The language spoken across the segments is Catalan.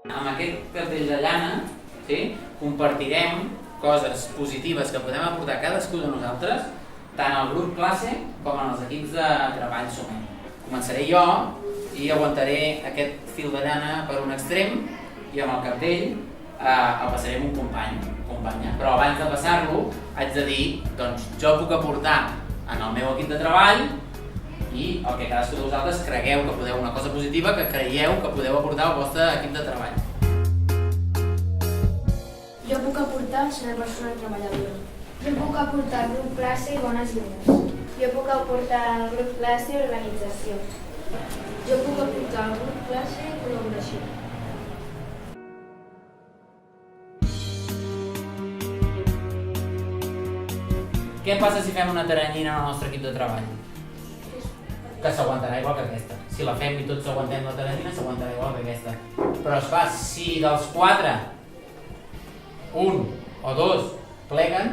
Amb aquest cartell de llana, compartirem coses positives que podem aportar cadascú de nosaltres, tant al grup classe com en els equips de treball SOMEM. Començaré jo i aguantaré aquest fil de llana per un extrem i amb el cartell el passaré amb un companya. Però abans de passar-lo haig de dir, doncs jo puc aportar en el meu equip de treball i el que cadascú de vosaltres cregueu que podeu, una cosa positiva que creieu que podeu aportar al vostre equip de treball. Jo puc aportar ser una persona treballadora. Jo puc aportar al grup classe bones idees. Jo puc aportar al grup classe organització. Jo puc aportar al grup classe col·laboració. Què passa si fem una teranyina al nostre equip de treball? Que s'aguantarà igual que aquesta. Si la fem i tots aguantem la teranyina, s'aguantarà igual que aquesta. Però esclar, si dels 4, 1 o 2 pleguen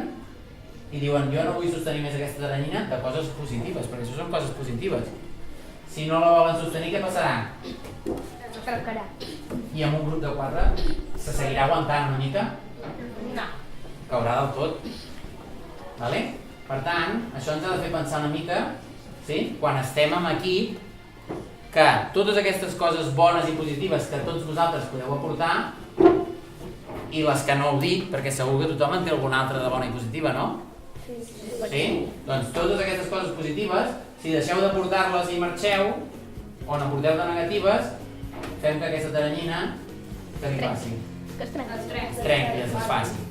i diuen jo no vull sostenir més aquesta teranyina, de coses positives, perquè això són coses positives. Si no la volen sostenir, què passarà? Trencarà. I amb un grup de 4 se seguirà aguantant una mica? No. Caurà del tot. Vale? Per tant, això ens ha de fer pensar una mica, quan estem en equip, que totes aquestes coses bones i positives que tots vosaltres podeu aportar, i les que no heu dit, perquè segur que tothom en té alguna altra de bona i positiva, no? Sí? Doncs totes aquestes coses positives, si deixeu d'aportar-les i marxeu, o n'aporteu de negatives, fem que aquesta teranyina que li passi. Que es trenqui. Es trenqui, es desfaci.